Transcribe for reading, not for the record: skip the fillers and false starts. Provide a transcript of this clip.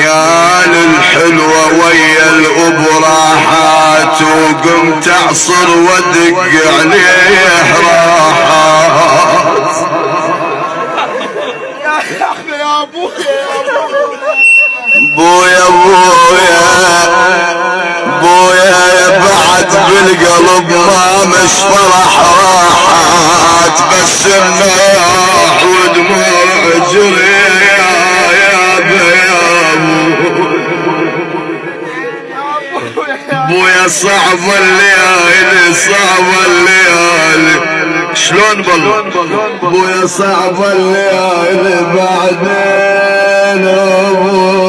الليالي الحلوة ويا الأبراحات وقمت أعصر وادق عليه راحات. يا ابويا بويا بعد بالقلب ما مش فرح راحات بس الناح ودموع جري يا بويا صعب الليالي صعب الليالي شلون بالله بويا صعب الليالي بعدين ابويا